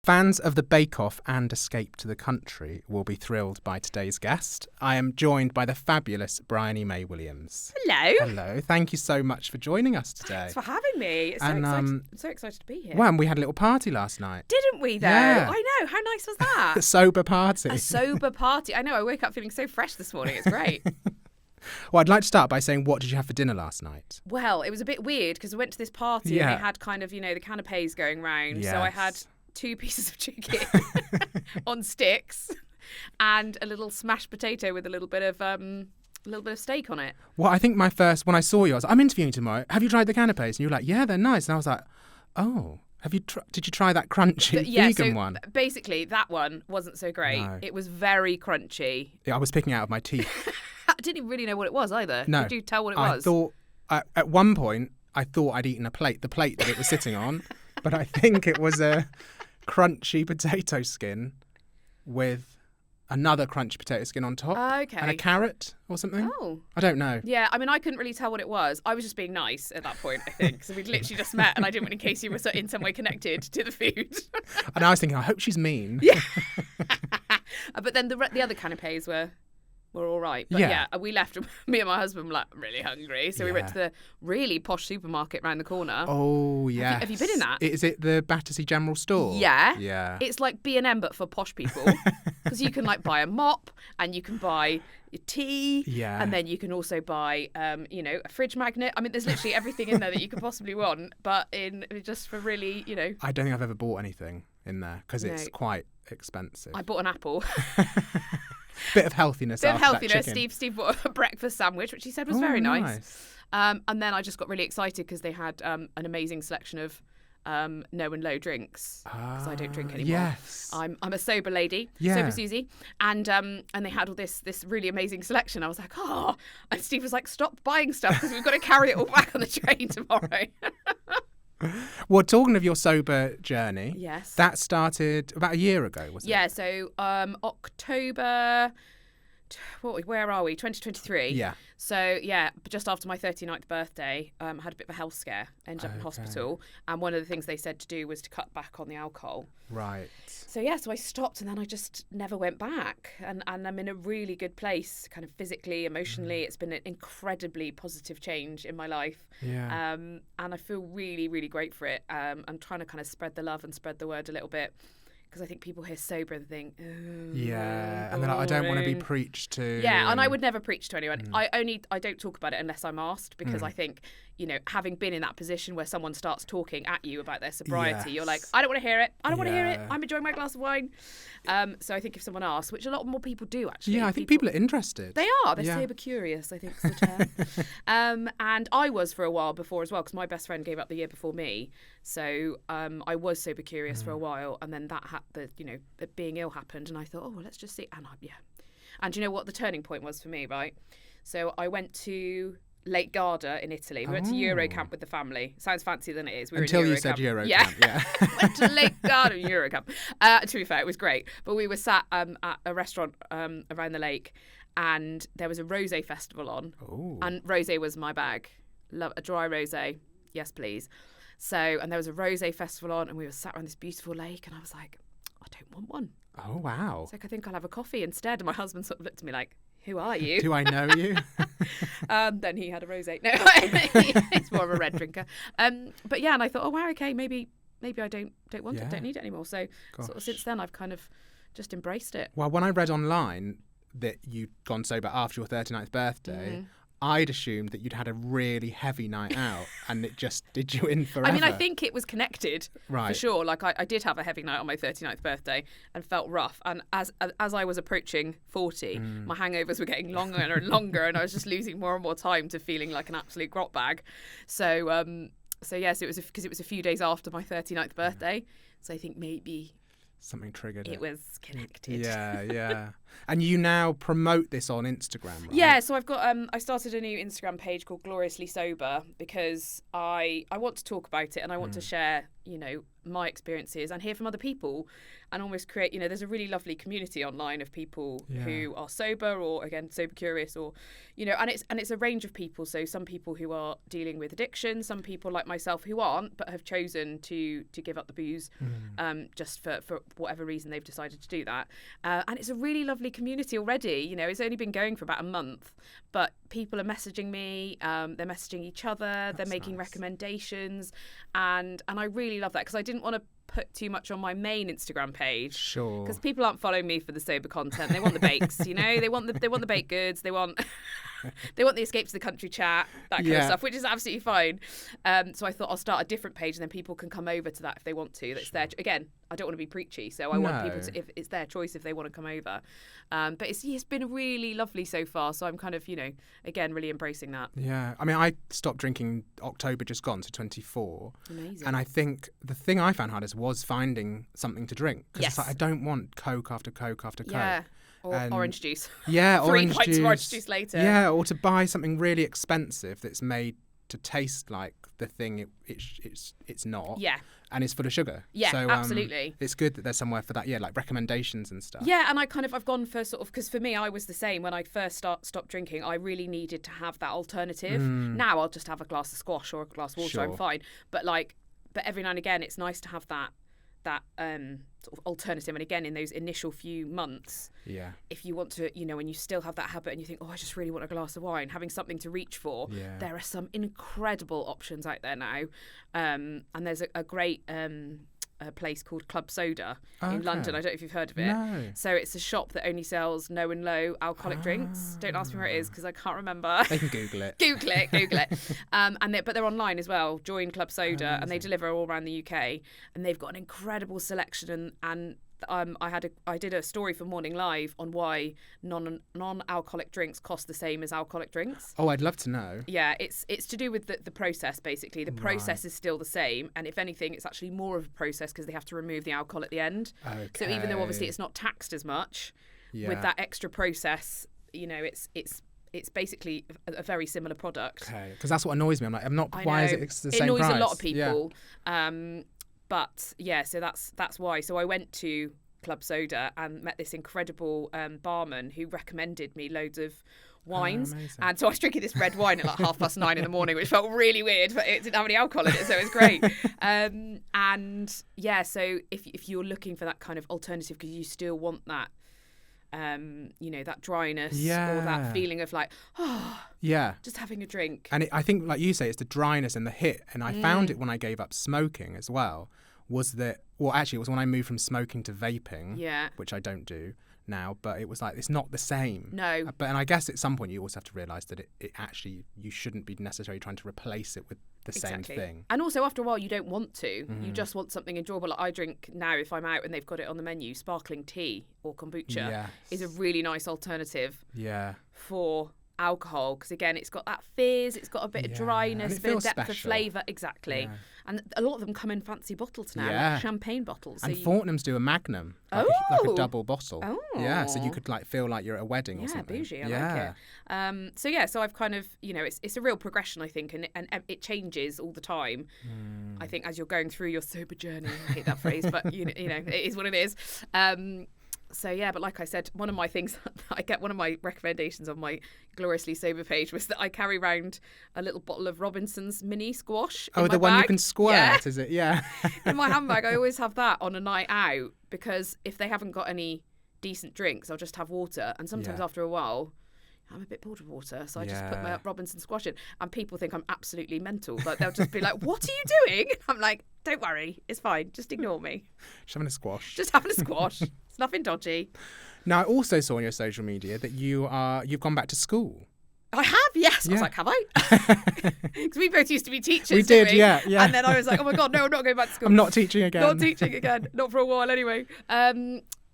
Fans of the Bake Off and Escape to the Country will be thrilled by today's guest. I am joined by the fabulous Briony Williams. Hello. Hello. Thank you so much for joining us today. Thanks for having me. It's I'm so excited to be here. Well, and we had a little party last night. Didn't we, though? Yeah. I know. How nice was that? A sober party. A sober party. I know. I woke up feeling so fresh this morning. It's great. Well, I'd like to start by saying, what did you have for dinner last night? Well, it was a bit weird because we went to this party and they had kind of, the canapes going round. Yes. So I had 2 pieces of chicken on sticks and a little smashed potato with a little bit of steak on it. Well, I think when I saw you, I was like, I'm interviewing tomorrow. Have you tried the canapes? And you were like, yeah, they're nice. And I was like, oh, did you try that crunchy vegan one? Basically, that one wasn't so great. No. It was very crunchy. Yeah, I was picking it out of my teeth. I didn't even really know what it was either. No. Did you tell what it was? I thought, at one point, I thought I'd eaten the plate that it was sitting on, but I think it was a crunchy potato skin with another crunchy potato skin on top. Okay. And a carrot or something. Oh. I don't know. Yeah, I mean, I couldn't really tell what it was. I was just being nice at that point, I think. So we'd literally just met and I didn't want in case you were in some way connected to the food. And I was thinking, I hope she's mean. Yeah. But then the other canapes were all right. But yeah, we left, me and my husband were really hungry. So we went to the really posh supermarket round the corner. Oh, yeah. Have you been in that? Is it the Battersea General Store? Yeah. Yeah. It's like B&M but for posh people. Because you can buy a mop and you can buy your tea. Yeah. And then you can also buy, a fridge magnet. I mean, there's literally everything in there that you could possibly want. But just for really, I don't think I've ever bought anything in there because it's quite expensive. I bought an apple. Bit of healthiness. Steve bought a breakfast sandwich, which he said was very nice. And then I just got really excited because they had an amazing selection of no and low drinks because I don't drink anymore. Yes, I'm a sober lady, sober Susie, and they had all this really amazing selection. I was like, oh, and Steve was like, stop buying stuff because we've got to carry it all back on the train tomorrow. Well, talking of your sober journey, yes, that started about a year ago, wasn't it? Yeah, so October. Where are we? 2023. Yeah. So just after my 39th birthday, I had a bit of a health scare. Ended up in hospital, and one of the things they said to do was to cut back on the alcohol. Right. So so I stopped, and then I just never went back. And I'm in a really good place, kind of physically, emotionally. It's been an incredibly positive change in my life. Yeah. And I feel really, really great for it. I'm trying to kind of spread the love and spread the word a little bit. Because I think people hear sober and think, oh, yeah, and they're like, I don't want to be preached to. Yeah, and I would never preach to anyone. I don't talk about it unless I'm asked because I think, having been in that position where someone starts talking at you about their sobriety, you're like, I don't want to hear it. I don't want to hear it. I'm enjoying my glass of wine. So I think if someone asks, which a lot more people do actually. Yeah, I think people are interested. They are. They're sober curious, I think is the term. And I was for a while before as well because my best friend gave up the year before me. So I was sober curious for a while, and then being ill happened, and I thought, oh, well, let's just see. And you know what the turning point was for me, right? So I went to Lake Garda in Italy. We went to Eurocamp with the family. Sounds fancier than it is. Until you said Eurocamp. Yeah. Went to Lake Garda in Eurocamp. To be fair, it was great. But we were sat at a restaurant around the lake, and there was a rosé festival on. Ooh. And rosé was my bag. Love a dry rosé. Yes, please. So, and there was a rosé festival on, and we were sat around this beautiful lake, and I was like, I don't want one. Oh, wow. It's like, I think I'll have a coffee instead. And my husband sort of looked at me like, who are you? Do I know you? Then he had a rosé. No, he's more of a red drinker. But yeah, and I thought, oh, wow, okay, maybe I don't want it, don't need it anymore. So sort of since then, I've kind of just embraced it. Well, when I read online that you'd gone sober after your 39th birthday, I'd assumed that you'd had a really heavy night out and it just did you in forever. I mean, I think it was connected, right, for sure. Like, I did have a heavy night on my 39th birthday and felt rough. And as I was approaching 40, my hangovers were getting longer and longer, and I was just losing more and more time to feeling like an absolute grot bag. So it was because it was a few days after my 39th birthday. So I think maybe something triggered it. It was connected. Yeah. And you now promote this on Instagram, right? Yeah, so I've got I started a new Instagram page called Gloriously Sober because I want to talk about it and I want to share, my experiences and hear from other people and almost create, there's a really lovely community online of people who are sober or, again, sober curious or, and it's a range of people. So some people who are dealing with addiction, some people like myself who aren't but have chosen to give up the booze just for whatever reason they've decided to do that. And it's a really lovely community already. It's only been going for about a month, but people are messaging me, they're messaging each other, they're making recommendations, and I really love that because I didn't want to put too much on my main Instagram page. Sure. Because people aren't following me for the sober content. They want the bakes, they want the baked goods. They want the escape to the country chat, that kind of stuff, which is absolutely fine. So I thought I'll start a different page and then people can come over to that if they want to. That's their, again, I don't want to be preachy, so I want people to, if it's their choice if they want to come over. But it's been really lovely so far. So I'm kind of, again, really embracing that. Yeah. I mean, I stopped drinking October just gone, so 24. Amazing. And I think the thing I found hardest was finding something to drink. Because it's like, I don't want Coke after Coke after Coke. Yeah. Or orange juice. Yeah, orange juice. 3 pints of orange juice later. Yeah, or to buy something really expensive that's made to taste like the thing it's not. Yeah. And it's full of sugar. Yeah, so, absolutely. It's good that there's somewhere for that, like recommendations and stuff. Yeah, and I've gone for sort of, because for me, I was the same. When I first stopped drinking, I really needed to have that alternative. Now I'll just have a glass of squash or a glass of water, Sure. I'm fine. But every now and again, it's nice to have that sort of alternative. And again, in those initial few months, if you want to, when you still have that habit and you think, I just really want a glass of wine, having something to reach for, there are some incredible options out there now. And there's a great a place called Club Soda in London. I don't know if you've heard of it. No. So it's a shop that only sells no and low alcoholic drinks. Don't ask me where it is because I can't remember. They can Google it. Google it. But they're online as well. Join Club Soda, and they deliver all around the UK. And they've got an incredible selection. And I did a story for Morning Live on why non-alcoholic drinks cost the same as alcoholic drinks. Oh, I'd love to know. Yeah, it's to do with the process, basically. The process is still the same, and if anything, it's actually more of a process because they have to remove the alcohol at the end. Okay. So even though obviously it's not taxed as much, with that extra process, it's basically a very similar product. Okay, because that's what annoys me. I'm like, why is it the same price? It annoys a lot of people. Yeah. But yeah, so that's why. So I went to Club Soda and met this incredible barman who recommended me loads of wines. And so I was drinking this red wine at like 9:30 in the morning, which felt really weird, but it didn't have any alcohol in it, so it was great. And yeah, so if you're looking for that kind of alternative because you still want that, that dryness or that feeling of like, just having a drink. And I think, like you say, it's the dryness and the hit. And I found it when I gave up smoking as well. It was when I moved from smoking to vaping, which I don't do now, but it was like, it's not the same. No. And I guess at some point you also have to realise that it actually, you shouldn't be necessarily trying to replace it with the same thing. And also after a while you don't want to. You just want something enjoyable. Like I drink now, if I'm out and they've got it on the menu, sparkling tea or kombucha is a really nice alternative for alcohol, because again it's got that fizz, it's got a bit of dryness, a bit of depth of flavour. Exactly. And a lot of them come in fancy bottles now, like champagne bottles. And Fortnum's do a Magnum, like a double bottle. Yeah, so you could feel like you're at a wedding or something. Bougie, I like it. So I've kind of, it's a real progression, I think, and it changes all the time. I think as you're going through your sober journey, I hate that phrase, but it is what it is. So yeah, but like I said, one of my things one of my recommendations on my Gloriously Sober page was that I carry around a little bottle of Robinson's mini squash. Oh, the one you can squirt, is it? Yeah. In my handbag, I always have that on a night out because if they haven't got any decent drinks, I'll just have water. And sometimes after a while, I'm a bit bored of water, so I just put my Robinson squash in. And people think I'm absolutely mental, but they'll just be like, "What are you doing?" I'm like, "Don't worry, it's fine. Just ignore me. Just having a squash. Just having a squash. It's nothing dodgy." Now, I also saw on your social media that you've gone back to school. I have, yes. I was like, have I? Because we both used to be teachers. We did, we? yeah. And then I was like, oh my God, no, I'm not going back to school. I'm not teaching again. Not teaching again. Not for a while anyway.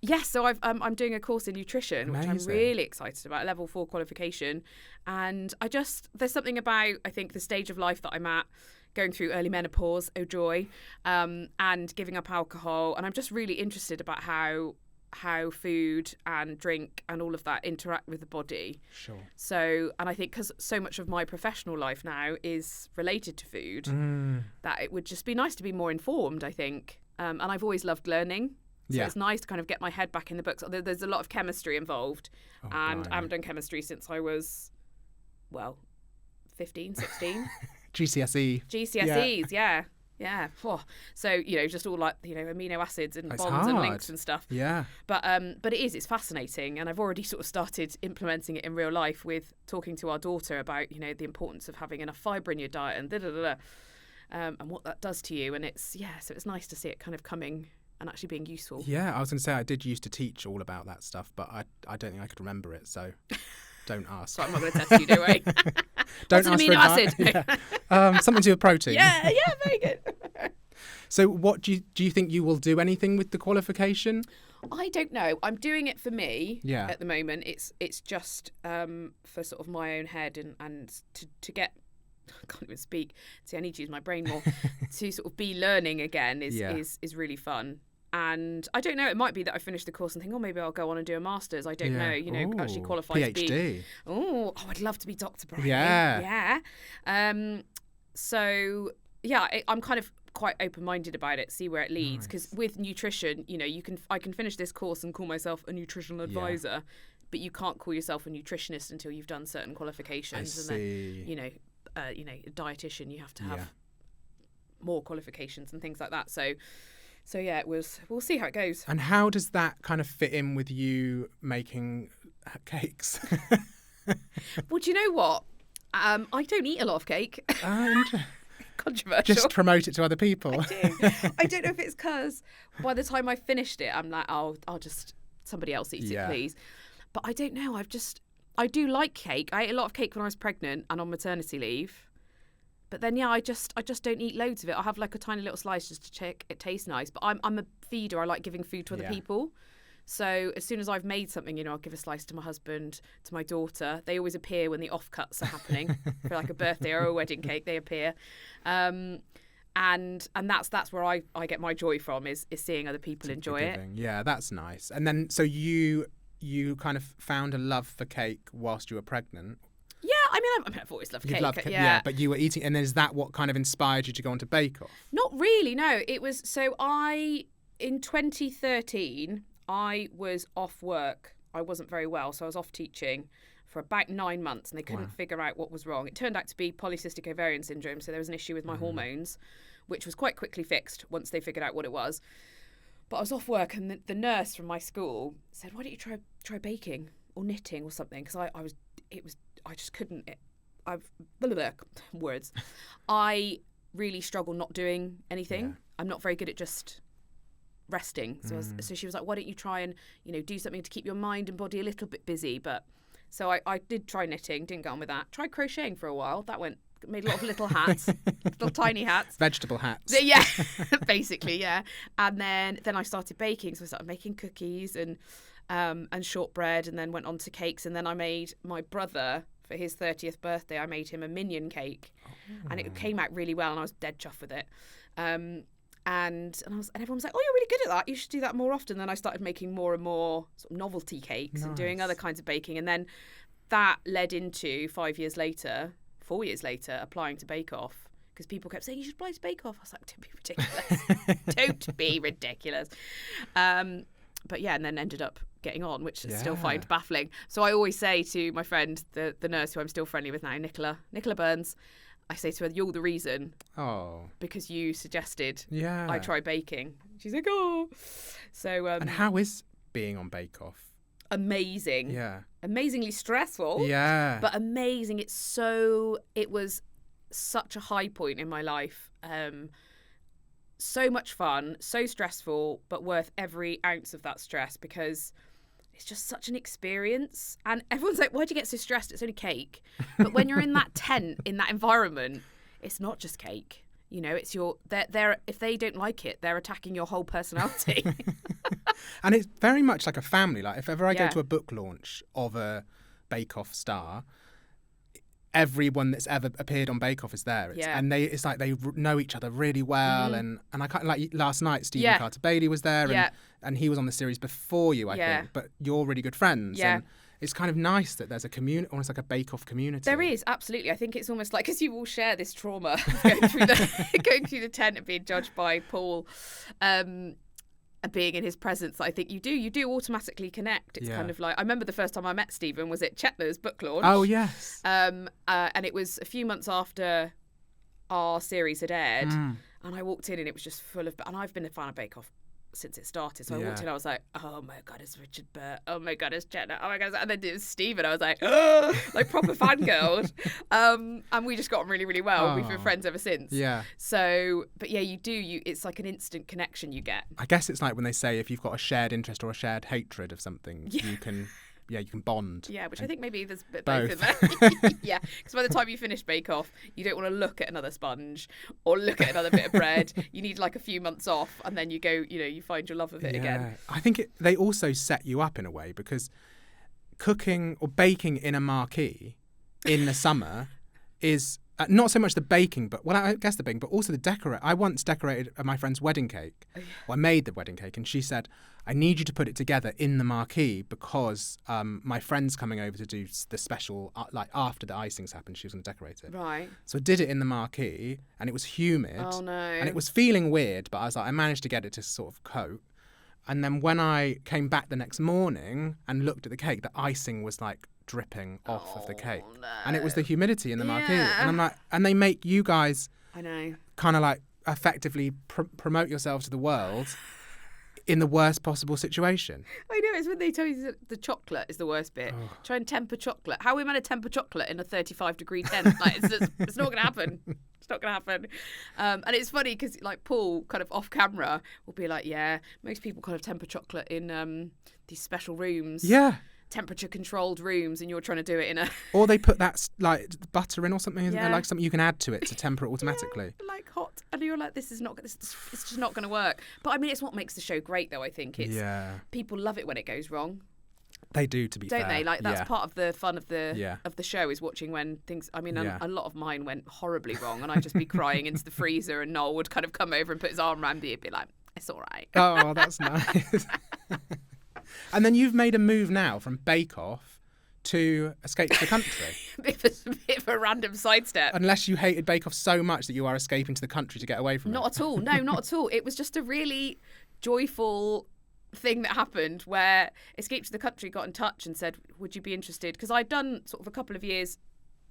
Yes, so I'm doing a course in nutrition, which I'm really excited about, a level 4 qualification. And there's something about, I think, the stage of life that I'm at, going through early menopause, oh joy, and giving up alcohol. And I'm just really interested about how how food and drink and all of that interact with the body. Sure. So, and I think because so much of my professional life now is related to food, that it would just be nice to be more informed, I think. And I've always loved learning. So it's nice to kind of get my head back in the books. There's a lot of chemistry involved. And I haven't done chemistry since I was, 15, 16. GCSEs, yeah. So, just all like, amino acids and it's bonds hard. and links and stuff. Yeah. But it's fascinating. And I've already sort of started implementing it in real life with talking to our daughter about, the importance of having enough fibre in your diet and and what that does to you. And so it's nice to see it kind of coming and actually being useful. Yeah, I was going to say I did used to teach all about that stuff, but I don't think I could remember it, so don't ask. So I'm not going to test you, don't worry. Don't What's ask an amino for acid? Something to do with protein. Yeah, very good. So what do you think you will do anything with the qualification? I don't know. I'm doing it for me at the moment. It's just for sort of my own head and to get, I can't even speak. See, I need to use my brain more. To sort of be learning again is really fun. And I don't know, it might be that I finish the course and think, maybe I'll go on and do a master's. I don't know, actually qualify PhD. to be... Oh, I'd love to be Dr. Briony. Yeah. I'm kind of quite open-minded about it, see where it leads. Because with nutrition, I can finish this course and call myself a nutritional advisor, but you can't call yourself a nutritionist until you've done certain qualifications. I see. And then, a dietitian, you have to have more qualifications and things like that. So we'll see how it goes. And how does that kind of fit in with you making cakes? Well, do you know what? I don't eat a lot of cake. Controversial. Just promote it to other people. I do. I don't know if it's because by the time I finished it, I'm like, I'll just, somebody else eat it, please. But I don't know. I do like cake. I ate a lot of cake when I was pregnant and on maternity leave. But then, I just don't eat loads of it. I'll have like a tiny little slice just to check it tastes nice. But I'm a feeder. I like giving food to other people. So as soon as I've made something, I'll give a slice to my husband, to my daughter. They always appear when the offcuts are happening for like a birthday or a wedding cake. They appear, and that's where I get my joy from is seeing other people enjoy it. Yeah, that's nice. And then so you kind of found a love for cake whilst you were pregnant. Yeah, I mean, I've always loved cake. Yeah, but you were eating, and is that what kind of inspired you to go on to Bake Off? Not really, no. It was, in 2013, I was off work. I wasn't very well, so I was off teaching for about 9 months, and they couldn't figure out what was wrong. It turned out to be polycystic ovarian syndrome, so there was an issue with my hormones, which was quite quickly fixed once they figured out what it was. But I was off work, and the nurse from my school said, "Why don't you try baking or knitting or something?" Because I just couldn't. Words. I really struggle not doing anything. Yeah. I'm not very good at just resting. So she was like, "Why don't you try and do something to keep your mind and body a little bit busy?" But so I did try knitting. Didn't get on with that. Tried crocheting for a while. That made a lot of little hats, little tiny hats, vegetable hats. Yeah, basically, yeah. And then I started baking. So I started making cookies and shortbread, and then went on to cakes. And then I made my brother, for his 30th birthday, I made him a minion cake, and it came out really well, and I was dead chuffed with it. And everyone was like, "Oh, you're really good at that. You should do that more often." Then I started making more and more sort of novelty cakes and doing other kinds of baking, and then that led into 4 years later, applying to Bake Off, because people kept saying, "You should apply to Bake Off." I was like, "Don't be ridiculous! Don't be ridiculous!" But yeah, and then ended up getting on, which I still find baffling. So I always say to my friend, the nurse who I'm still friendly with now, Nicola Burns, I say to her, "You're the reason." Oh. Because you suggested I try baking. She's like, "Oh." So. And how is being on Bake Off? Amazing. Yeah. Amazingly stressful. Yeah. But amazing. It was such a high point in my life. So much fun, so stressful, but worth every ounce of that stress, because it's just such an experience. And everyone's like, "Why'd you get so stressed? It's only cake." But when you're in that tent, in that environment, it's not just cake. It's they're if they don't like it, they're attacking your whole personality. And it's very much like a family. Like if ever I go to a book launch of a Bake Off star, everyone that's ever appeared on Bake Off is there. And it's like they know each other really well. And I kind of, like last night, Stephen Carter Bailey was there, and he was on the series before you, I think, but you're really good friends. Yeah. And it's kind of nice that there's a community, almost like a bake-off community. There is, absolutely. I think it's almost like, because you all share this trauma of going through the tent and being judged by Paul, and being in his presence. I think you do automatically connect. It's kind of like, I remember the first time I met Stephen was at Chetler's book launch. Oh, yes. And it was a few months after our series had aired, and I walked in and it was just full of, and I've been a fan of Bake Off since it started. So I walked in, I was like, oh my God, it's Richard Burt. Oh my God, it's Chetler. Oh my God. And then it was Stephen. I was like, oh, like proper fangirl. And we just got on really, really well. We've been friends ever since. Yeah. So, but yeah, it's like an instant connection you get. I guess it's like when they say if you've got a shared interest or a shared hatred of something, you can bond. Yeah, which I think maybe there's a bit both in there. Yeah, because by the time you finish Bake Off, you don't want to look at another sponge or look at another bit of bread. You need like a few months off, and then you go, you find your love of it again. I think they also set you up in a way, because cooking or baking in a marquee in the summer is not so much the baking, but I guess the baking, but also the decorate. I once decorated my friend's wedding cake. Well, I made the wedding cake, and she said, I need you to put it together in the marquee because my friend's coming over to do the special, like after the icing's happened, she was going to decorate it. Right. So I did it in the marquee, and it was humid. Oh, no. And it was feeling weird, but I was like, I managed to get it to sort of coat. And then when I came back the next morning and looked at the cake, the icing was like dripping off of the cake. No. And it was the humidity in the marquee. Yeah. And I'm like, and they make you guys, I know, kind of like effectively promote yourselves to the world in the worst possible situation. I know, it's when they tell you that the chocolate is the worst bit. Oh. Try and temper chocolate. How are we meant to temper chocolate in a 35-degree tent? Like, it's not going to happen. It's not going to happen. And it's funny because like Paul kind of off camera will be like, yeah, most people kind of temper chocolate in these special rooms. Yeah. Temperature controlled rooms, and you're trying to do it in a Or they put that like butter in or something, isn't there? Yeah. Like something you can add to it to temper it automatically. Yeah, like hot, and you're like, it's just not going to work. But I mean, it's what makes the show great, though. I think it's people love it when it goes wrong. They do, to be fair. Don't they? Like that's part of the fun of the of the show is watching when things. I mean, Yeah. a lot of mine went horribly wrong, and I'd just be crying into the freezer, and Noel would kind of come over and put his arm around me and be like, "It's all right." Oh, that's nice. And then you've made a move now from Bake Off to Escape to the Country. a bit of a random sidestep. Unless you hated Bake Off so much that you are escaping to the country to get away from it. Not at all. No, not at all. It was just a really joyful thing that happened where Escape to the Country got in touch and said, would you be interested? Because I'd done sort of a couple of years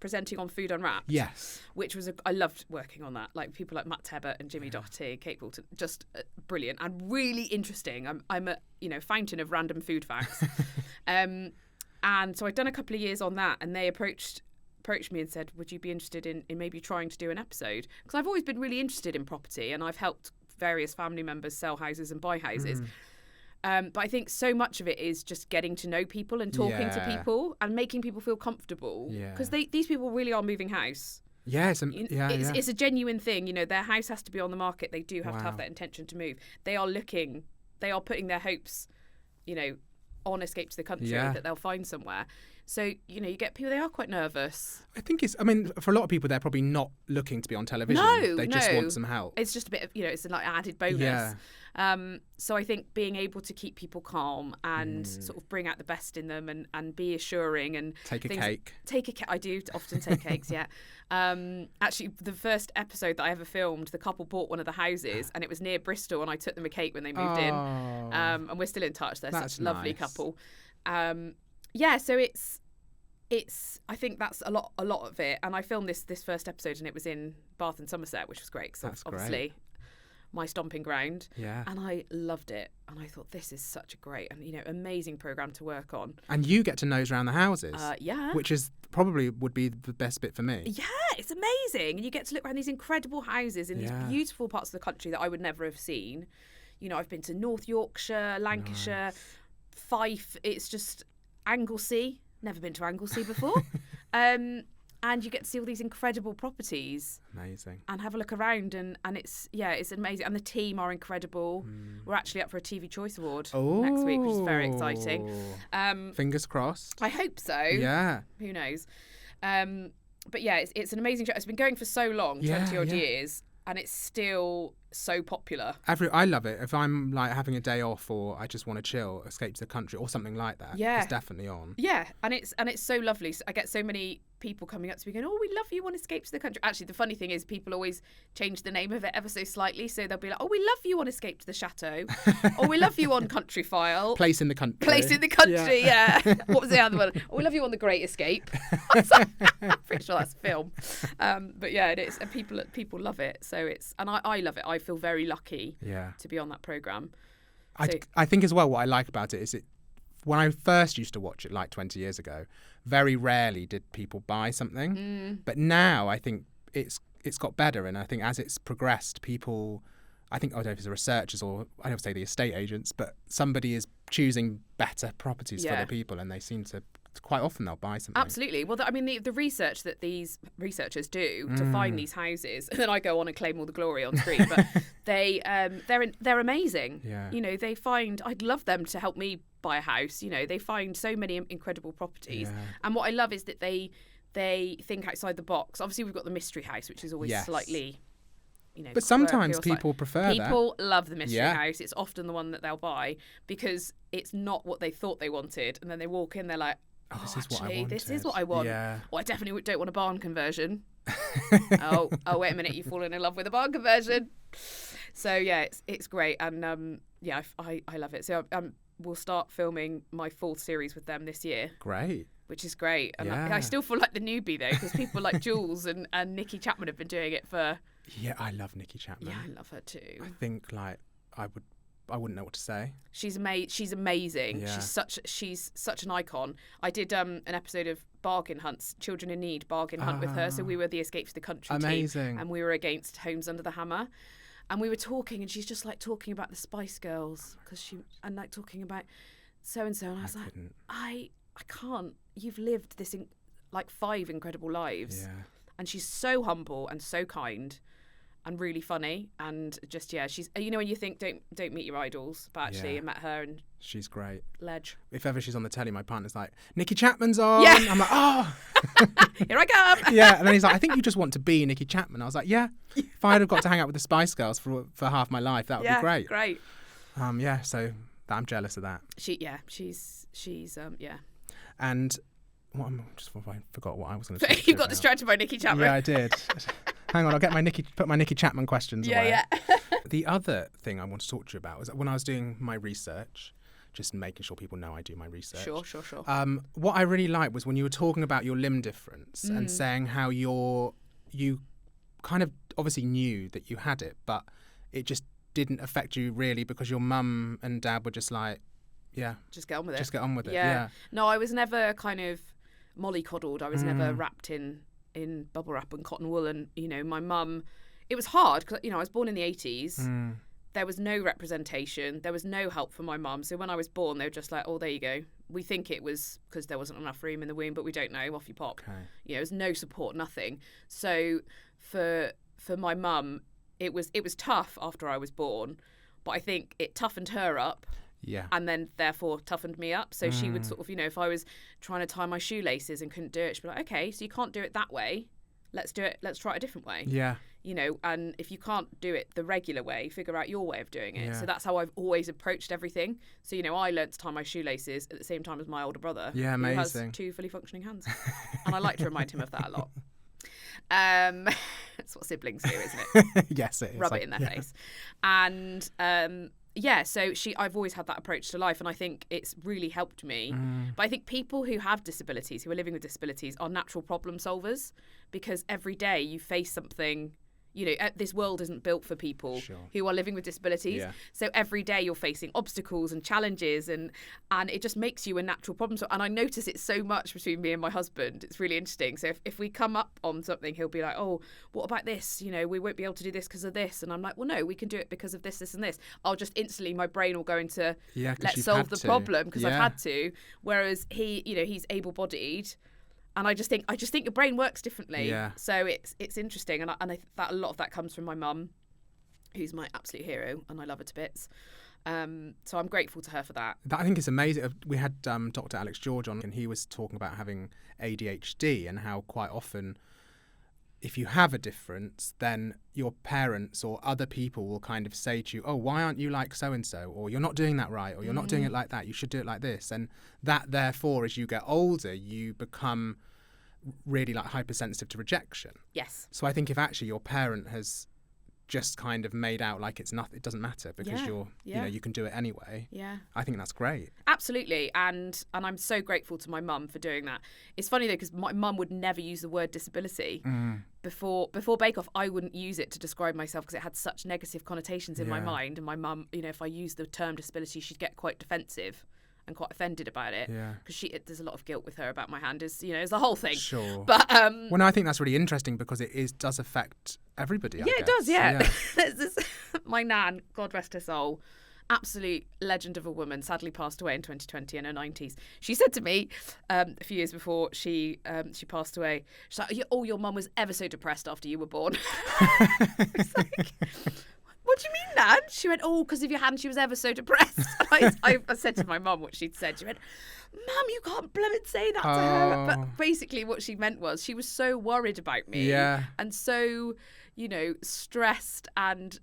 presenting on Food Unwrapped. Yes. Which was, I loved working on that. Like people like Matt Tebbett and Jimmy Doherty, Kate Bolton, just brilliant and really interesting. I'm a fountain of random food facts. And so I'd done a couple of years on that, and they approached me and said, would you be interested in maybe trying to do an episode? Because I've always been really interested in property, and I've helped various family members sell houses and buy houses. But I think so much of it is just getting to know people and talking to people and making people feel comfortable. Because these people really are moving house. Yeah, it's a genuine thing. Their house has to be on the market. They do have to have that intention to move. They are putting their hopes, on Escape to the Country, that they'll find somewhere. So, you get people, they are quite nervous. I think for a lot of people, they're probably not looking to be on television. They just want some help. It's just a bit of, it's like an added bonus. Yeah. So I think being able to keep people calm and sort of bring out the best in them and be assuring and take a cake. I do often take cakes, yeah. Actually, the first episode that I ever filmed, the couple bought one of the houses and it was near Bristol, and I took them a cake when they moved in. And we're still in touch. They're such a lovely couple. So it's I think that's a lot of it. And I filmed this first episode, and it was in Bath and Somerset, which was great. So obviously my stomping ground. Yeah. And I loved it. And I thought, this is such a great and amazing programme to work on. And you get to nose around the houses. Yeah. Which is probably would be the best bit for me. Yeah, it's amazing. And you get to look around these incredible houses in these beautiful parts of the country that I would never have seen. I've been to North Yorkshire, Lancashire, Fife. It's just Anglesey. Never been to Anglesey before. And you get to see all these incredible properties. Amazing. And have a look around, and it's amazing. And the team are incredible. We're actually up for a TV Choice Award next week, which is very exciting. Fingers crossed. I hope so. Yeah. Who knows? But yeah, it's an amazing show. It's been going for so long, 20 odd years, and it's still so popular. I love it. If I'm like having a day off or I just want to chill, Escape to the Country or something like that, Yeah. it's definitely on. Yeah, and it's so lovely. I get so many people coming up to me going, "Oh, we love you on Escape to the Country." Actually, the funny thing is people always change the name of it ever so slightly. So they'll be like, "Oh, we love you on Escape to the Chateau," or "We love you on Country File." Place in the Country. Place in the Country, yeah. What was the other one? "Oh, we love you on The Great Escape." I'm pretty sure that's a film. But yeah, it is, and people love it. So it's, and I love it. I feel very lucky to be on that programme. I think as well what I like about it is when I first used to watch it like 20 years ago, very rarely did people buy something. But now I think it's got better, and I think as it's progressed, people, I don't know if it's the researchers or I don't say the estate agents, but somebody is choosing better properties for the people, and they seem to quite often they'll buy something. Absolutely. Well, I mean, the research that these researchers do to find these houses, and then I go on and claim all the glory on screen, but they're amazing. Yeah. You know, they find, I'd love them to help me buy a house. You know, they find so many incredible properties, and what I love is that they think outside the box. Obviously, we've got the mystery house, which is always slightly, you know, but sometimes people prefer that. People love the mystery house. It's often the one that they'll buy because it's not what they thought they wanted, and then they walk in, they're like, "Oh, this is what I actually, wanted. this is what I want." Yeah. Well, I definitely don't want a barn conversion. oh, wait a minute, you've fallen in love with a barn conversion. So yeah, it's great, and I love it. So we'll start filming my 4th series with them this year. Great. Which is great, and I still feel like the newbie though, because people like Jules and Nikki Chapman have been doing it for. Yeah, I love Nikki Chapman. Yeah, I love her too. I think like I wouldn't know what to say. She's amazing. Yeah. She's such an icon. I did an episode of Bargain Hunts, Children in Need Bargain Hunt with her. So we were the Escape to the Country team, and we were against Homes Under the Hammer. And we were talking, and she's just like talking about the Spice Girls and like talking about so and so, and I was like, I can't. You've lived this like 5 incredible lives, and she's so humble and so kind, and really funny, and just she's, you know, when you think don't meet your idols, but actually I met her and she's great. Ledge. If ever she's on the telly, my partner's like, Nikki Chapman's on. Yeah. I'm like, oh. Here I come. Yeah, and then he's like, I think you just want to be Nikki Chapman. I was like, yeah. If I'd have got to hang out with the Spice Girls for half my life, that would be great. Great. So I'm jealous of that. She's And I forgot what I was going to say. You got distracted by Nikki Chapman. Yeah, I did. Hang on, I'll get put my Nikki Chapman questions away. Yeah. The other thing I want to talk to you about was when I was doing my research, just making sure people know I do my research. Sure. What I really liked was when you were talking about your limb difference and saying how you kind of obviously knew that you had it, but it just didn't affect you really because your mum and dad were just like, just get on with it. Yeah. No, I was never kind of mollycoddled. I was never wrapped in bubble wrap and cotton wool. And, you know, my mum, it was hard because, you know, I was born in the 80s. There was no representation. There was no help for my mum. So when I was born, they were just like, oh, there you go. We think it was because there wasn't enough room in the womb, but we don't know. Off you pop. Okay. You know, there's no support, nothing. So for my mum, it was tough after I was born, but I think it toughened her up. Yeah. And then therefore toughened me up. So she would sort of, you know, if I was trying to tie my shoelaces and couldn't do it, she'd be like, okay, so you can't do it that way. Let's do it. Let's try it a different way. Yeah. You know, and if you can't do it the regular way, figure out your way of doing it. Yeah. So that's how I've always approached everything. So, you know, I learnt to tie my shoelaces at the same time as my older brother. Yeah, amazing. Who has 2 fully functioning hands. And I like to remind him of that a lot. That's what siblings do, isn't it? Yes, it is. Rub it in their face. And so I've always had that approach to life, and I think it's really helped me. But I think people who have disabilities, who are living with disabilities, are natural problem solvers, because every day you face something. You know, this world isn't built for people who are living with disabilities. Yeah. So every day you're facing obstacles and challenges, and it just makes you a natural problem solver. And I notice it so much between me and my husband. It's really interesting. So if we come up on something, he'll be like, oh, what about this? You know, we won't be able to do this because of this. And I'm like, well, no, we can do it because of this, this and this. I'll just instantly, my brain will go into, let's solve the problem because I've had to. Whereas he's able-bodied. And I just think your brain works differently. Yeah. So it's interesting, and I think that a lot of that comes from my mum, who's my absolute hero, and I love her to bits. So I'm grateful to her for that. I think it's amazing. We had Dr. Alex George on, and he was talking about having ADHD and how quite often if you have a difference, then your parents or other people will kind of say to you, oh, why aren't you like so-and-so? Or you're not doing that right, or you're not doing it like that. You should do it like this. And that, therefore, as you get older, you become really like hypersensitive to rejection. Yes. So I think if actually your parent has just kind of made out like it's nothing, it doesn't matter because you know, you can do it anyway. Yeah. I think that's great. Absolutely. And I'm so grateful to my mum for doing that. It's funny though, because my mum would never use the word disability. Before Bake Off, I wouldn't use it to describe myself because it had such negative connotations in my mind. And my mum, you know, if I used the term disability, she'd get quite defensive and quite offended about it. Yeah. Because there's a lot of guilt with her about my hand. Is the whole thing. Sure. But well, no, I think that's really interesting because it does affect everybody. I guess. It does. Yeah. There's this, my nan, God rest her soul, absolute legend of a woman, sadly passed away in 2020 in her 90s. She said to me a few years before she passed away, she's like, "Oh, your mum was ever so depressed after you were born." It's like, what do you mean, Nan? She went, "Oh, because of your hand, she was ever so depressed." I said to my mum what she'd said. She went, "Mum, you can't blooming say that to her." But basically what she meant was she was so worried about me and so, stressed and,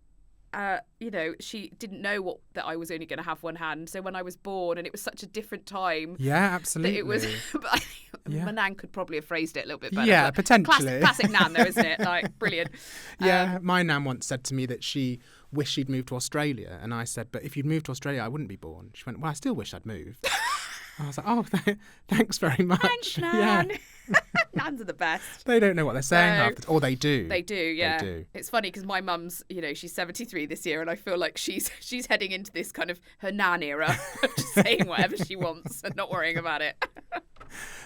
she didn't know that I was only going to have one hand. So when I was born and it was such a different time. Yeah, absolutely. That it was, my nan could probably have phrased it a little bit better. Yeah, potentially. Classic nan though, isn't it? Like, brilliant. Yeah, my nan once said to me that she wished she'd moved to Australia. And I said, but if you'd moved to Australia, I wouldn't be born. She went, well, I still wish I'd moved. I was like, oh, thanks very much. Thanks, Nan. Yeah. Nans are the best. They don't know what they're saying half the time. Or they do. They do, yeah. They do. It's funny because my mum's, she's 73 this year, and I feel like she's heading into this kind of her nan era of just saying whatever she wants and not worrying about it.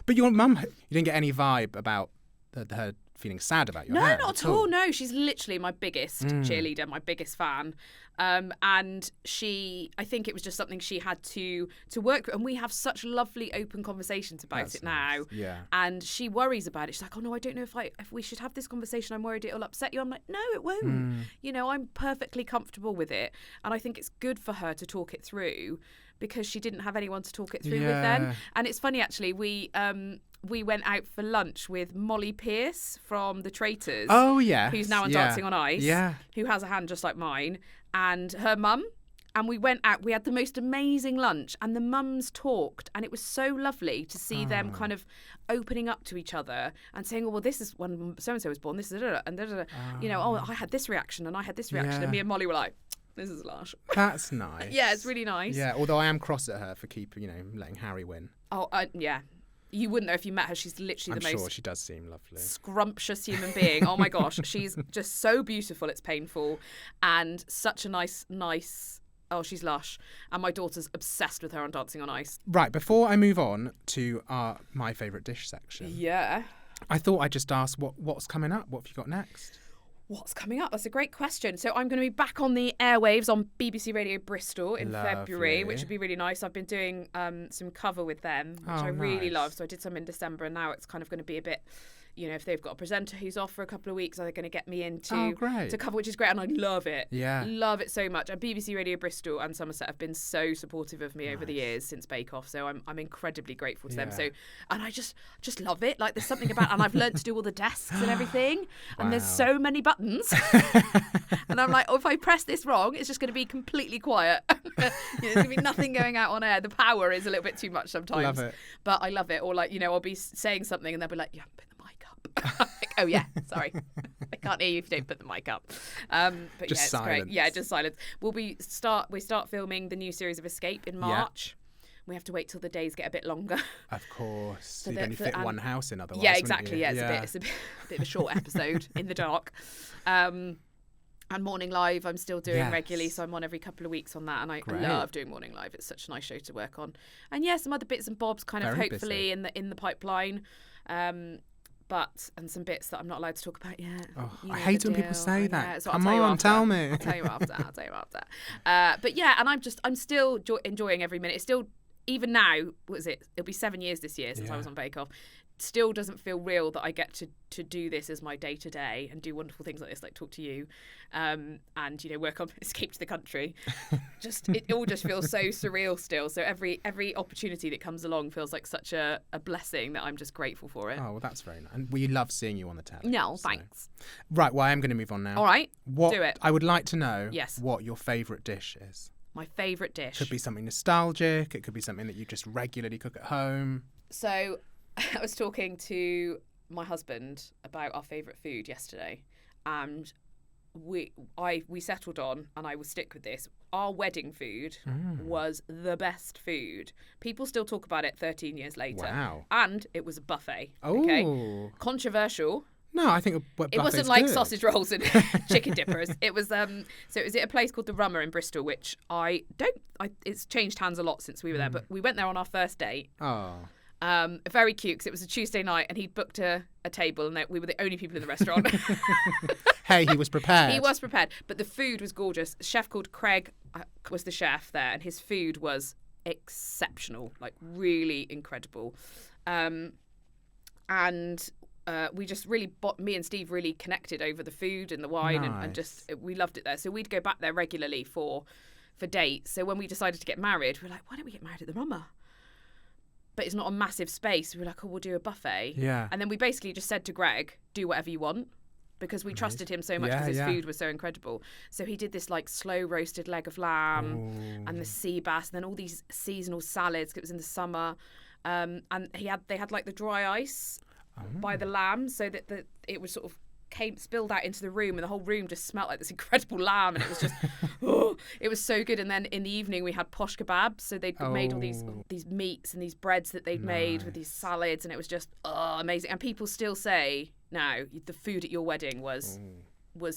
But your mum, you didn't get any vibe about her feeling sad about your hair? No, not at all. No, she's literally my biggest cheerleader, my biggest fan. And I think it was just something she had to work with. And we have such lovely open conversations about it now. Nice. Yeah. And she worries about it. She's like, oh no, I don't know if we should have this conversation. I'm worried it'll upset you. I'm like, no, it won't. I'm perfectly comfortable with it. And I think it's good for her to talk it through because she didn't have anyone to talk it through with then. And it's funny, actually, we went out for lunch with Molly Pierce from The Traitors. Oh, yeah. Who's now on Dancing on Ice. Yeah. Who has a hand just like mine. And her mum. And we went out. We had the most amazing lunch. And the mums talked. And it was so lovely to see them kind of opening up to each other and saying, oh, well, this is when so-and-so was born. This is and I had this reaction and I had this reaction. And me and Molly were like, this is lush. That's nice. Yeah, it's really nice. Yeah, although I am cross at her for letting Harry win. Oh, yeah. You wouldn't know if you met her. She's literally the most... I'm sure she does seem lovely. ...scrumptious human being. Oh, my gosh. She's just so beautiful, it's painful. And such a nice... Oh, she's lush. And my daughter's obsessed with her on Dancing on Ice. Right, before I move on to my favourite dish section... Yeah. I thought I'd just ask what's coming up? What have you got next? What's coming up? That's a great question. So I'm going to be back on the airwaves on BBC Radio Bristol in February, which would be really nice. I've been doing some cover with them, which I really love. So I did some in December, and now it's kind of going to be a bit... if they've got a presenter who's off for a couple of weeks, are they going to get me in to cover, which is great. And I love it. Yeah. Love it so much. And BBC Radio Bristol and Somerset have been so supportive of me over the years since Bake Off. So I'm incredibly grateful to them. So, and I just love it. Like there's something about, and I've learnt to do all the desks and everything. And there's so many buttons. And I'm like, if I press this wrong, it's just going to be completely quiet. There's going to be nothing going out on air. The power is a little bit too much sometimes. Love it. But I love it. Or I'll be saying something and they'll be like, yeah, put the mic up. Like, oh yeah, sorry, I can't hear you if you don't put the mic up. But just it's silence. Great. Yeah, just silence. We start filming the new series of Escape in March. We have to wait till the days get a bit longer. Of course, so you'd only fit one house in otherwise. Yeah, exactly. Yeah, it's a bit of a short episode in the dark. And Morning Live, I'm still doing regularly, so I'm on every couple of weeks on that, and I love doing Morning Live. It's such a nice show to work on. And some other bits and bobs, kind of hopefully in the pipeline. But some bits that I'm not allowed to talk about yet. Oh, I hate when people say that. So Come on, tell me. I'll tell you after. But yeah, and I'm still enjoying every minute. It's still, even now, what is it? It'll be 7 years this year since I was on Bake Off. still doesn't feel real that I get to do this as my day to day and do wonderful things like this, like talk to you, and work on Escape to the Country. It all just feels so surreal still. So every opportunity that comes along feels like such a blessing that I'm just grateful for it. Oh, well, that's very nice. And we love seeing you on the telly. No, thanks. Right, well, I am going to move on now. All right, do it. I would like to know Yes. what your favourite dish is. My favourite dish. Could be something nostalgic. It could be something that you just regularly cook at home. So I was talking to my husband about our favourite food yesterday, and we settled on, and I will stick with this, our wedding food was the best food. People still talk about it 13 years later. Wow. And it was a buffet. Oh. Okay? Controversial. No, I think it wasn't like sausage rolls and chicken dippers. It was so it was at a place called the Rummer in Bristol, which it's changed hands a lot since we were there, but we went there on our first date. Oh. Very cute, because it was a Tuesday night and he'd booked a table, and we were the only people in the restaurant. Hey, he was prepared. He was prepared, but the food was gorgeous. A chef called Craig was the chef there, and his food was exceptional, like really incredible. And we just really, me and Steve really connected over the food and the wine, and just we loved it there. So we'd go back there regularly for dates. So when we decided to get married, we were like, why don't we get married at the Rummer? But it's not a massive space. We were like, oh, we'll do a buffet. Yeah. And then we basically just said to Greg, do whatever you want, because we trusted him so much because his food was so incredible. So he did this like slow roasted leg of lamb and the sea bass, and then all these seasonal salads, 'cause it was in the summer. And they had like the dry ice by the lamb, so that it was sort of spilled out into the room, and the whole room just smelled like this incredible lamb, and it was just it was so good. And then in the evening we had posh kebabs, so they'd made all these meats and these breads that they'd made with these salads, and it was just amazing. And people still say now the food at your wedding was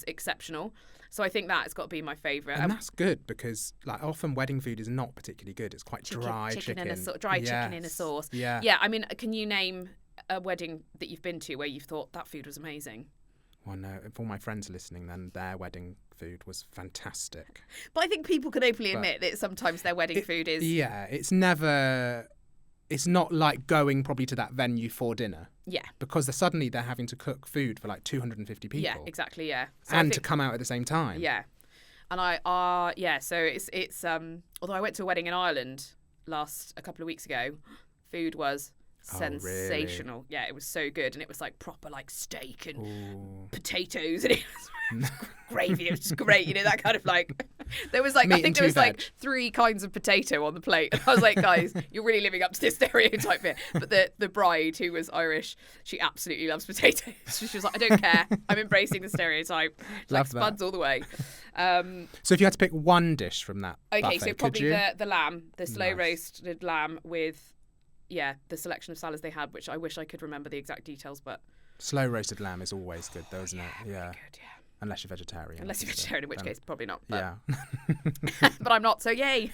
exceptional. So I think that's got to be my favourite. And that's good, because like often wedding food is not particularly good. It's quite dry chicken. Chicken in a sauce. Yeah. Yeah, I mean, can you name a wedding that you've been to where you've thought that food was amazing? Well, no, if all my friends are listening, then their wedding food was fantastic. But I think people can openly admit that sometimes their wedding food is... Yeah, it's not like going probably to that venue for dinner. Yeah. Because suddenly they're having to cook food for like 250 people. Yeah, exactly, yeah. So and to come out at the same time. Yeah. And so it's although I went to a wedding in Ireland a couple of weeks ago, food was sensational. Really? Yeah, it was so good, and it was like proper like steak and potatoes, and it was gravy. It was just great, that kind of like. There was like, I think there was like 3 kinds of potato on the plate, and I was like, guys, you're really living up to this stereotype here. But the bride, who was Irish, she absolutely loves potatoes. She was like, I don't care, I'm embracing the stereotype. Like spuds all the way. So if you had to pick one dish from that buffet, so probably the lamb, the slow roasted lamb with. Yeah, the selection of salads they had, which I wish I could remember the exact details, but... Slow roasted lamb is always good, though, isn't it? Yeah, really good, yeah. Unless you're vegetarian. Unless you're vegetarian, in which case probably not. But... Yeah. But I'm not, so yay!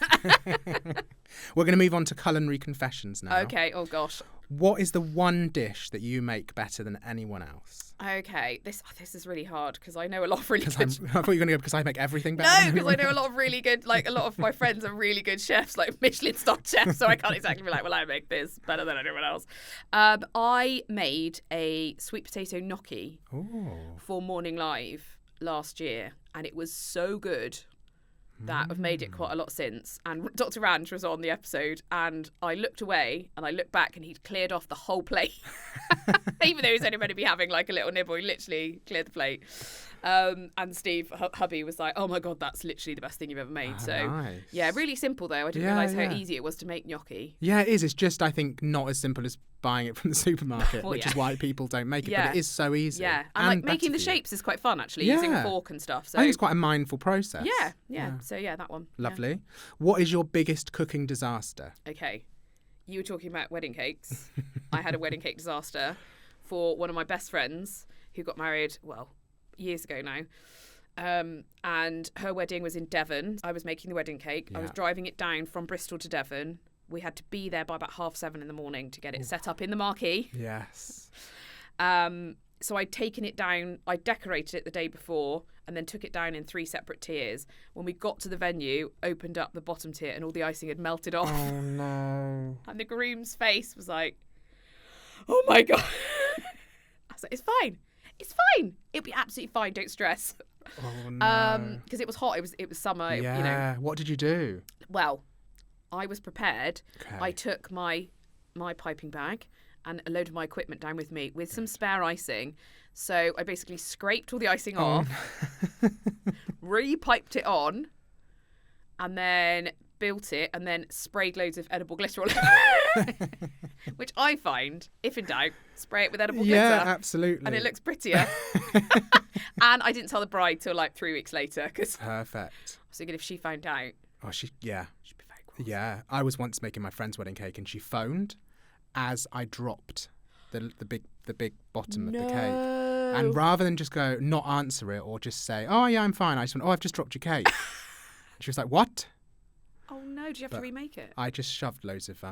We're going to move on to culinary confessions now. Okay, oh gosh. What is the one dish that you make better than anyone else? Okay, this is really hard, because I know a lot of really good... I thought you were going to go because I make everything better. No, because I know a lot of really good, like a lot of my friends are really good chefs, like Michelin-star chefs, so I can't exactly be like, well, I make this better than anyone else. I made a sweet potato gnocchi for Morning Live last year, and it was so good that I've made it quite a lot since. And Dr. Ranch was on the episode, and I looked away and I looked back, and he'd cleared off the whole plate. Even though he was only meant to be having like a little nibble, he literally cleared the plate. And Steve, hubby, was like, oh my God, that's literally the best thing you've ever made. Nice. Yeah, really simple though. I didn't realise how easy it was to make gnocchi. Yeah, it is. It's just, I think, not as simple as buying it from the supermarket, which is why people don't make it. Yeah. But it is so easy. Yeah, and like making the shapes is quite fun actually, using a fork and stuff. So I think it's quite a mindful process. Yeah. So yeah, that one. Lovely. Yeah. What is your biggest cooking disaster? Okay, you were talking about wedding cakes. I had a wedding cake disaster for one of my best friends who got married, years ago now. And her wedding was in Devon. I was making the wedding cake. I was driving it down from Bristol to Devon. We had to be there by about 7:30 in the morning to get it set up in the marquee. Yes. So I'd taken it down, I decorated it the day before, and then took it down in 3 separate tiers. When we got to the venue, opened up the bottom tier, and all the icing had melted off. Oh no. And the groom's face was like, oh my God. I was like, it's fine. It's fine. It'll be absolutely fine. Don't stress. Oh no. Because it was hot. It was summer. Yeah. You know. What did you do? Well, I was prepared. Okay. I took my piping bag and a load of my equipment down with me with some spare icing. So I basically scraped all the icing off, re-piped it on, and then built it, and then sprayed loads of edible glitter all over it. Which I find, if in doubt, spray it with edible glitter. Yeah, absolutely. And it looks prettier. And I didn't tell the bride till like 3 weeks later because I Perfect. was thinking if she found out, Oh, she'd be very cross. Yeah. I was once making my friend's wedding cake, and she phoned as I dropped the big bottom of the cake. And rather than just go, not answer it, or just say, oh yeah, I'm fine, I just went, oh, I've just dropped your cake. She was like, what? Oh no, did you have to remake it? I just shoved loads of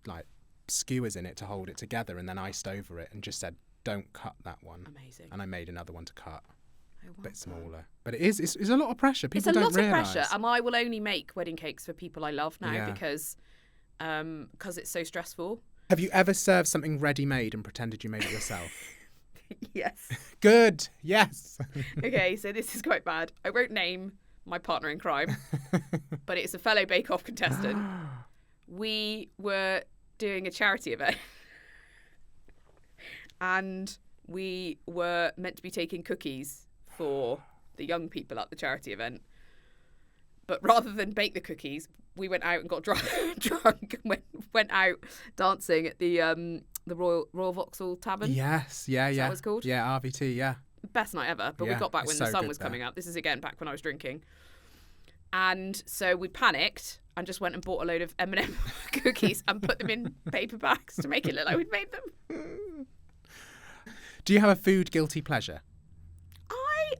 like skewers in it to hold it together, and then iced over it, and just said, don't cut that one. Amazing. And I made another one to cut. Oh, A bit smaller. But it's a lot of pressure. People it's a don't lot realise. of pressure, and I will only make wedding cakes for people I love now Yeah. because it's so stressful. Have you ever served something ready-made and pretended you made it yourself? Yes. Good. Yes. Okay, so this is quite bad. I won't name my partner in crime, but it's a fellow Bake Off contestant. We were doing a charity event, and we were meant to be taking cookies for the young people at the charity event. But rather than bake the cookies, we went out and got drunk and went out dancing at the Royal Vauxhall Tavern. Yes. Yeah. Is Yeah. that what it's called? Yeah. RVT. Yeah. Best night ever. But we Yeah, got back it's when the so sun good was there. coming up. This is again back when I was drinking. And so we panicked and just went and bought a load of M&M cookies and put them in paper bags to make it look like we'd made them. Do you have a food guilty pleasure?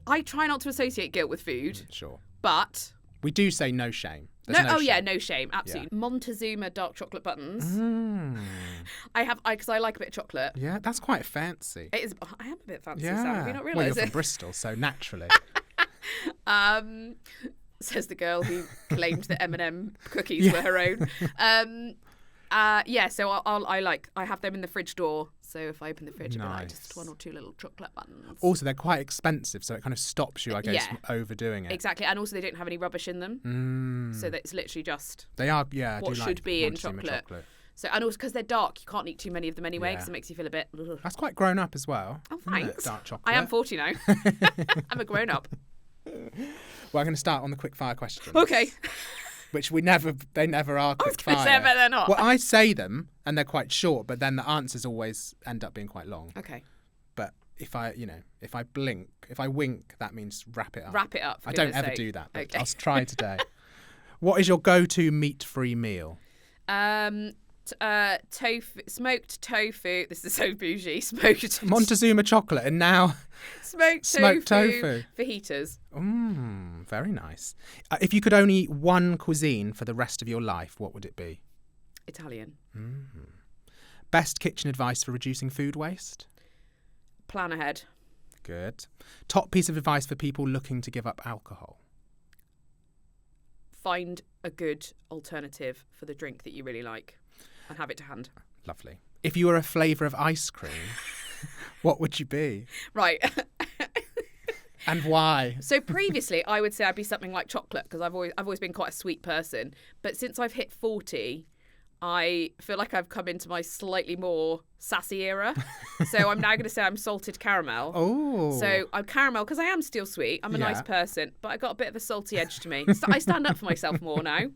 I try not to associate guilt with food, Sure. but We do say no shame. There's no yeah, shame. no shame, absolutely. Montezuma dark chocolate buttons. Mm. Because I like a bit of chocolate. Yeah, that's quite fancy. It is. I am a bit fancy, Yeah. Sam. Have you not Well, realised you're it? from Bristol, so naturally. Says the girl who claimed that M&M cookies were her own. So I have them in the fridge door. So if I open the fridge, I'll be like just one or two little chocolate buttons. Also, they're quite expensive, so it kind of stops you, I guess, Yeah. from overdoing it. Exactly, and also they don't have any rubbish in them, so that it's literally just They are, yeah. I what do should like be in Montezuma chocolate. So, and also because they're dark, you can't eat too many of them anyway, because Yeah. it makes you feel a bit. Ugh. That's quite grown up as well. Oh, isn't it? thanks. Dark chocolate. I am 40 now. I'm a grown up. Well, I'm going to start on the quick fire questions. Okay. Which they never are I was quick going to fire. say, I bet they're not. Well, I say them and they're quite short, but then the answers always end up being quite long. Okay. But if I wink, that means wrap it up. Wrap it up. For I don't goodness ever sake. do that, but Okay. I'll try today. What is your go-to meat-free meal? Tofu, smoked tofu. This is so bougie. Smoked Montezuma chocolate, and now smoked tofu. fajitas. Very nice. If you could only eat one cuisine for the rest of your life, what would it be? Italian. Best kitchen advice for reducing food waste? Plan ahead. Good. Top piece of advice for people looking to give up alcohol? Find a good alternative for the drink that you really like and have it to hand. Lovely. If you were a flavour of ice cream, what would you be? Right. And why? So previously, I would say I'd be something like chocolate because I've always been quite a sweet person. But since I've hit 40, I feel like I've come into my slightly more sassy era. So I'm now going to say I'm salted caramel. Oh. So I'm caramel because I am still sweet. I'm a Yeah. nice person, but I got a bit of a salty edge to me. So I stand up for myself more now,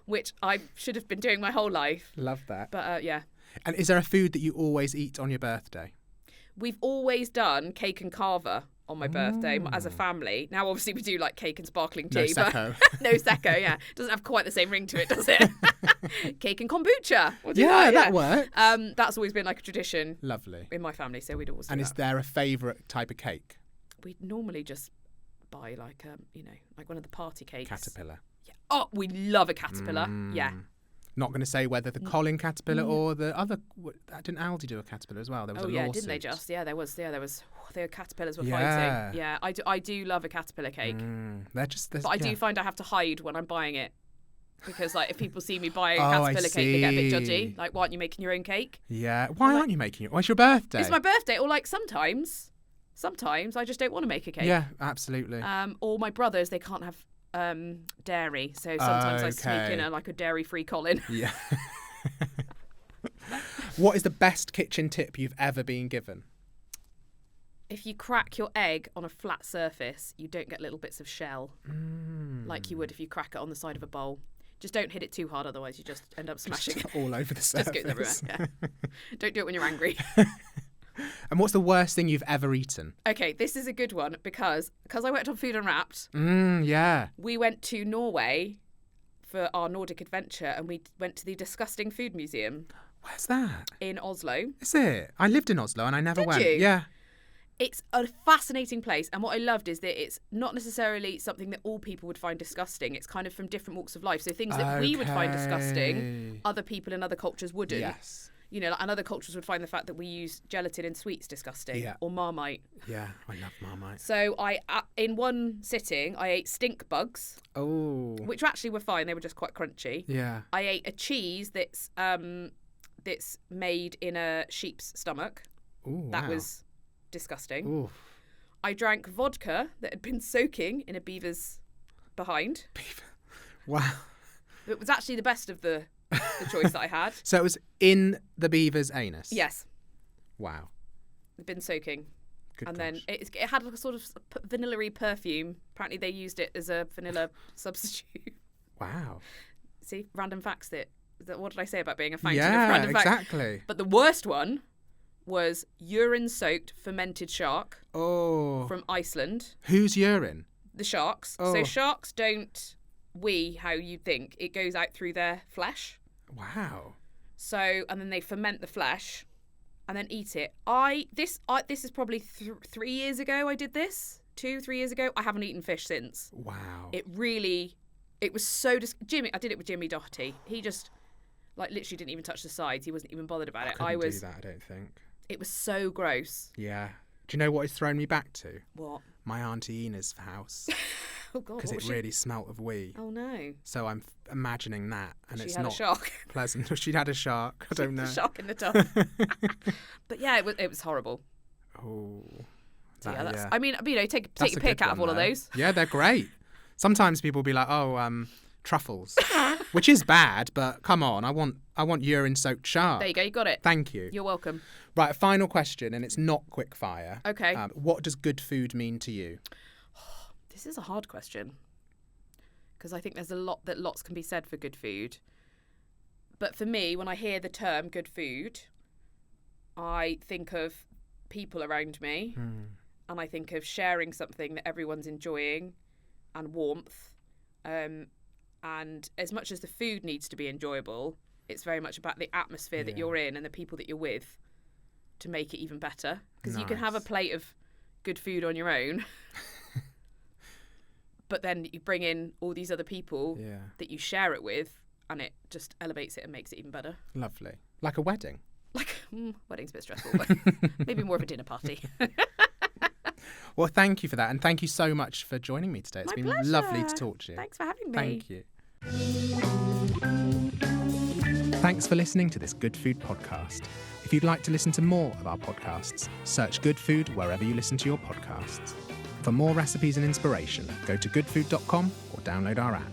which I should have been doing my whole life. Love that. But yeah. And is there a food that you always eat on your birthday? We've always done cake and carver on my birthday as a family. Now, obviously, we do like cake and sparkling tea. No Secco. But no Secco, yeah. Doesn't have quite the same ring to it, does it? Cake and kombucha. We'll do Yeah, that, that works. That's always been like a tradition Lovely. in my family, so we'd always do And that. is there a favourite type of cake? We'd normally just buy like, like one of the party cakes. Caterpillar. Yeah. Oh, we love a caterpillar. Yeah. Not going to say whether the Colin caterpillar or the other. Didn't Aldi do a caterpillar as well? There was a lawsuit. Didn't they just? Yeah, there was. The caterpillars were Yeah. fighting. Yeah, I do love a caterpillar cake. They're just. But I do find I have to hide when I'm buying it Because like if people see me buying a Oh, I caterpillar cake, they get a bit see. judgy. Like, why aren't you making your own cake? Yeah. Why aren't you making it? Why it's your birthday? It's my birthday. Or like sometimes I just don't want to make a cake. Yeah, absolutely. Or my brothers, they can't have dairy, so sometimes I sneak in a dairy-free Colin. Yeah. What is the best kitchen tip you've ever been given? If you crack your egg on a flat surface, you don't get little bits of shell like you would if you crack it on the side of a bowl. Just don't hit it too hard, otherwise you just end up smashing it all over the surface. Just goes everywhere. Yeah. Don't do it when you're angry. And what's the worst thing you've ever eaten? Okay, this is a good one because I worked on Food Unwrapped. Yeah. We went to Norway for our Nordic adventure and we went to the Disgusting Food Museum. Where's that? In Oslo. Is it? I lived in Oslo and I never went. Did you? Yeah. It's a fascinating place, and what I loved is that it's not necessarily something that all people would find disgusting. It's kind of from different walks of life. So things that we would find disgusting, other people in other cultures wouldn't. Yes. You know, and other cultures would find the fact that we use gelatin in sweets disgusting, or Marmite. Yeah, I love Marmite. So in one sitting, I ate stink bugs. Oh. Which actually were fine. They were just quite crunchy. Yeah. I ate a cheese that's made in a sheep's stomach. Ooh, that wow. was disgusting. Ooh. I drank vodka that had been soaking in a beaver's behind. Wow. It was actually the best of the choice that I had. So it was in the beaver's anus? Yes. Wow. It had been soaking. Good and gosh. then it had like a sort of vanilla-y perfume. Apparently they used it as a vanilla substitute. Wow. See, random facts what did I say about being a fountain of Yeah, random facts? exactly. But the worst one was urine-soaked fermented shark from Iceland. Whose urine? The sharks. Oh. So sharks don't wee how you'd think. It goes out through their flesh. Wow. So, and then they ferment the flesh and then eat it. This is probably 3 years ago I did this. 2-3 years ago. I haven't eaten fish since. Wow. It was so... Jimmy, I did it with Jimmy Doherty. He just, literally didn't even touch the sides. He wasn't even bothered about it. I couldn't do that, I don't think. It was so gross. Yeah. Do you know what it's thrown me back to? What? My Auntie Ina's house. Oh, God. Because it really smelt of wee. Oh, no. So I'm imagining that, and it's She had not a shark. pleasant. She'd had a shark. I don't know. Shark in the tub. But yeah, it was horrible. Oh. So I mean, take That's a a pick good out of one, all of though. those. Yeah, they're great. Sometimes people will be like, truffles, which is bad, but come on, I want urine-soaked shark. There you go, you got it. Thank you. You're welcome. Right, final question, and it's not quick fire. Okay. What does good food mean to you? This is a hard question because I think there's a lot that lots can be said for good food. But for me, when I hear the term good food, I think of people around me and I think of sharing something that everyone's enjoying and warmth. And as much as the food needs to be enjoyable, it's very much about the atmosphere that you're in and the people that you're with to make it even better. Because you can have a plate of good food on your own, but then you bring in all these other people that you share it with, and it just elevates it and makes it even better. Lovely. Like a wedding. Wedding's a bit stressful, but maybe more of a dinner party. Well, thank you for that, and thank you so much for joining me today. It's been pleasure. lovely to talk to you. Thanks for having me. Thank you. Thanks for listening to this Good Food podcast. If you'd like to listen to more of our podcasts, search Good Food wherever you listen to your podcasts. For more recipes and inspiration, go to goodfood.com or download our app.